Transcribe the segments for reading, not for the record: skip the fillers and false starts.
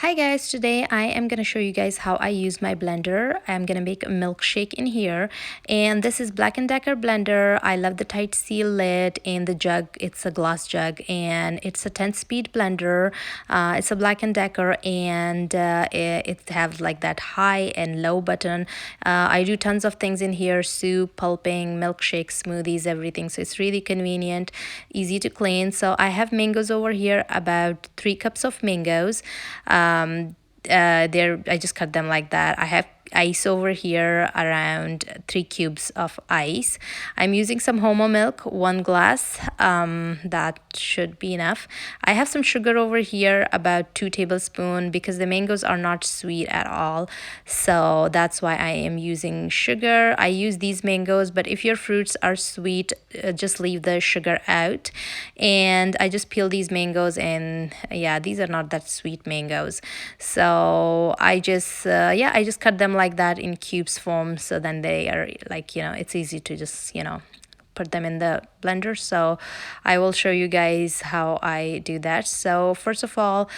Hi guys, today I am going to show you guys how I use my blender. I'm going to make a milkshake in here, and this is Black& Decker blender. I love the tight seal lid and the jug. It's a glass jug and it's a 10-speed blender. It's a Black& Decker, and it has like that high and low button. I do tons of things in here: soup, pulping, milkshakes, smoothies, everything. So it's really convenient, easy to clean. So I have mangoes over here, about 3 cups of mangoes. There I just cut them like that. I have ice over here, around 3 cubes of ice. I'm using some homo milk, 1 glass. That should be enough. I have some sugar over here, about 2 tablespoons, because the mangoes are not sweet at all, so that's why I am using sugar. I use these mangoes, but if your fruits are sweet, just leave the sugar out. And I just peel these mangoes, and yeah, these are not that sweet mangoes, so I just cut them like that in cubes form, so then they are like, it's easy to just put them in the blender. So I will show you guys how I do that. So first of all,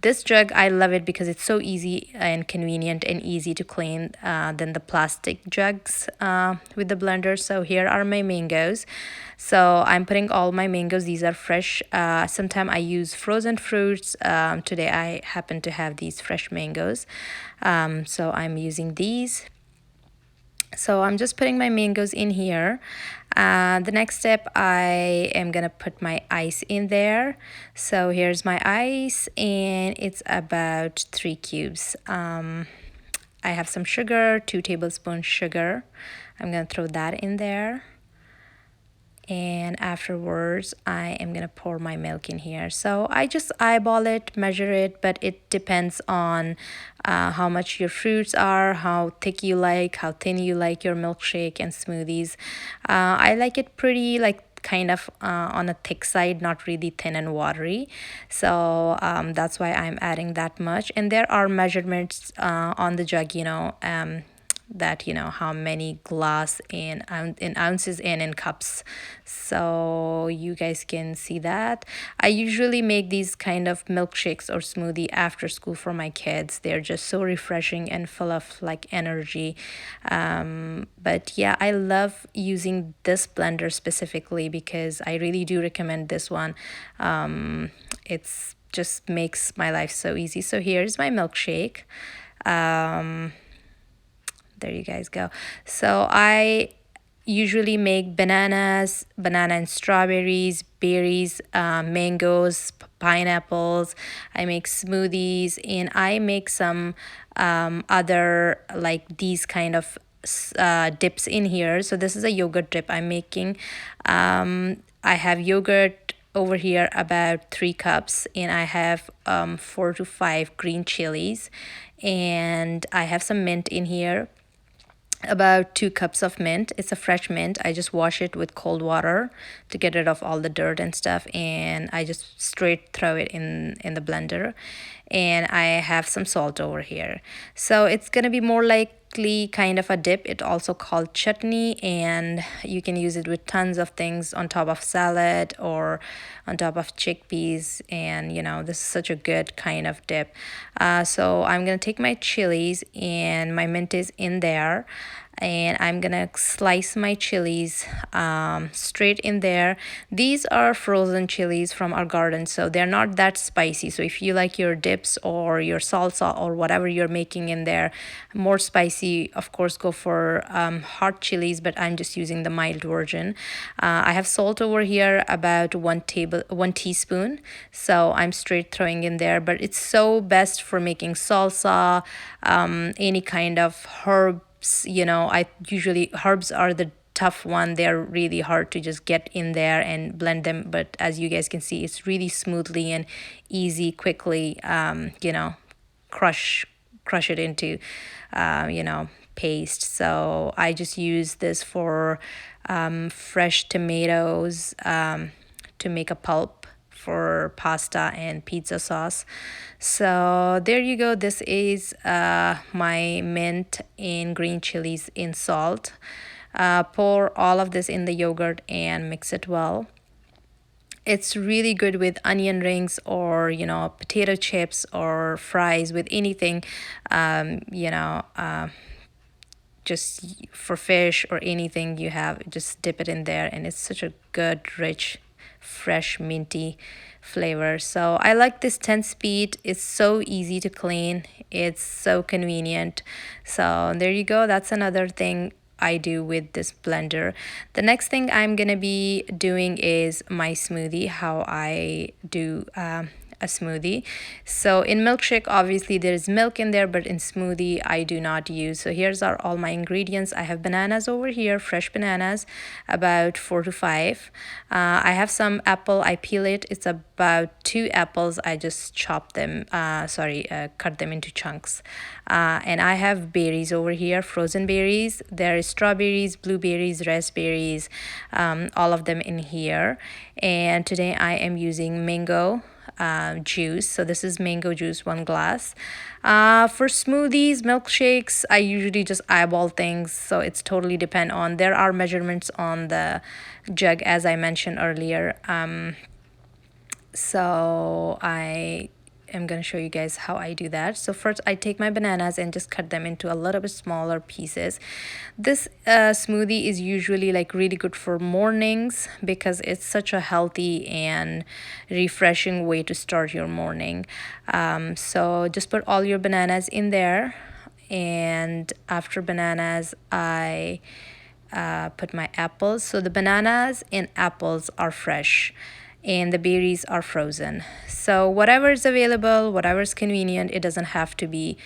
this jug, I love it because it's so easy and convenient and easy to clean than the plastic jugs with the blender. So here are my mangoes. So I'm putting all my mangoes. These are fresh. Sometimes I use frozen fruits. Today I happen to have these fresh mangoes. So I'm using these. So I'm just putting my mangoes in here. The next step, I am gonna put my ice in there. So here's my ice, and it's about 3 cubes. I have some sugar, 2 tablespoons sugar. I'm gonna throw that in there, and afterwards I am gonna pour my milk in here. So I just eyeball it, measure it, but it depends on how much your fruits are, how thick you like, how thin you like your milkshake and smoothies. I like it pretty, like, kind of on a thick side, not really thin and watery. So that's why I'm adding that much. And there are measurements on the jug, that how many glass in ounces and in cups, so you guys can see that. I usually make these kind of milkshakes or smoothie after school for my kids. They're just so refreshing and full of like energy. But yeah, I love using this blender specifically because I really do recommend this one. It's just makes my life so easy. So here's my milkshake. There you guys go. So I usually make banana and strawberries, berries, mangoes, pineapples. I make smoothies, and I make some other, like, these kind of dips in here. So this is a yogurt dip I'm making. I have yogurt over here, about 3 cups, and I have 4 to 5 green chilies, and I have some mint in here, about 2 cups of mint. It's a fresh mint. I just wash it with cold water to get rid of all the dirt and stuff, and I just straight throw it in the blender. And I have some salt over here, so it's gonna be more likely kind of a dip. It also called chutney, and you can use it with tons of things, on top of salad or on top of chickpeas. And this is such a good kind of dip. So I'm gonna take my chilies, and my mint is in there, and I'm gonna slice my chilies straight in there. These are frozen chilies from our garden, so they're not that spicy. So if you like your dips or your salsa or whatever you're making in there more spicy, of course go for hot chilies, but I'm just using the mild version. I have salt over here, about 1 teaspoon, so I'm straight throwing in there. But it's so best for making salsa, any kind of herb. I usually, herbs are the tough one. They're really hard to just get in there and blend them, but as you guys can see, it's really smoothly and easy, quickly, crush it into paste. So I just use this for fresh tomatoes, to make a pulp for pasta and pizza sauce. So there you go. This is my mint and green chilies in salt. Pour all of this in the yogurt and mix it well. It's really good with onion rings or, potato chips or fries with anything, just for fish or anything you have, just dip it in there, and it's such a good, rich, fresh, minty flavor. So I like this 10 speed. It's so easy to clean, it's so convenient. So there you go, that's another thing I do with this blender. The next thing I'm gonna be doing is my smoothie, how I do a smoothie. So in milkshake, obviously there's milk in there, but in smoothie I do not use. So here's are all my ingredients. I have bananas over here, fresh bananas, about 4 to 5. I have some apple, I peel it. It's about 2 apples. I just chop them, cut them into chunks. And I have berries over here, frozen berries. There is strawberries, blueberries, raspberries, all of them in here. And today I am using mango juice. So this is mango juice, 1 glass. For smoothies, milkshakes, I usually just eyeball things. So it's totally depend on, there are measurements on the jug as I mentioned earlier. So I'm going to show you guys how I do that. So first I take my bananas and just cut them into a little bit smaller pieces. This smoothie is usually like really good for mornings because it's such a healthy and refreshing way to start your morning. So just put all your bananas in there, and after bananas I put my apples. So the bananas and apples are fresh and the berries are frozen. So whatever is available, whatever is convenient, it doesn't have to be,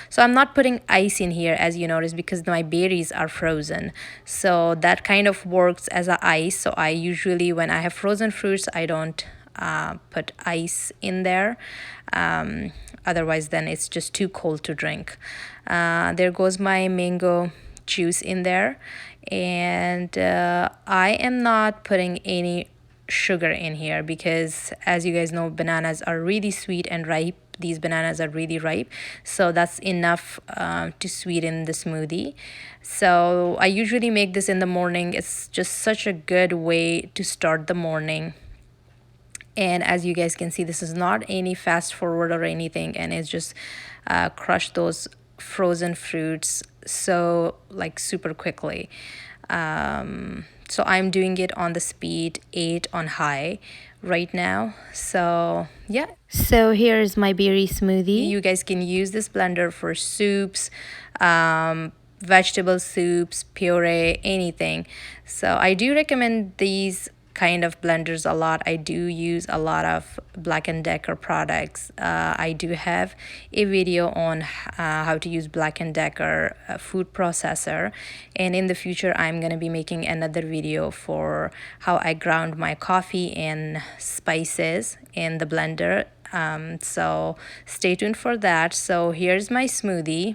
So I'm not putting ice in here, as you notice, because my berries are frozen. So that kind of works as a ice. So I usually, when I have frozen fruits, I don't put ice in there. Otherwise, then it's just too cold to drink. There goes my mango juice in there. And I am not putting any sugar in here because, as you guys know, bananas are really sweet and ripe. These bananas are really ripe, so that's enough to sweeten the smoothie. So I usually make this in the morning. It's just such a good way to start the morning. And as you guys can see, this is not any fast forward or anything, and it's just crush those frozen fruits so like super quickly. So I'm doing it on the speed 8 on high right now. So yeah, so here's my berry smoothie. You guys can use this blender for soups, vegetable soups, puree, anything. So I do recommend these kind of blenders a lot. I do use a lot of Black & Decker products. I do have a video on how to use Black & Decker food processor, and in the future I'm going to be making another video for how I ground my coffee and spices in the blender. So stay tuned for that. So here's my smoothie.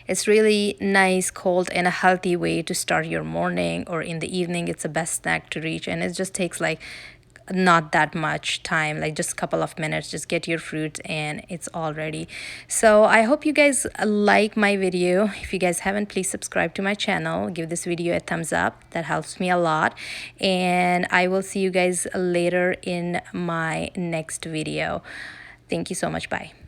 It's really nice, cold, and a healthy way to start your morning, or in the evening. It's the best snack to reach, and it just takes like not that much time, like just a couple of minutes. Just get your fruits and it's all ready. So I hope you guys like my video. If you guys haven't, please subscribe to my channel, give this video a thumbs up, that helps me a lot, and I will see you guys later in my next video. Thank you so much. Bye.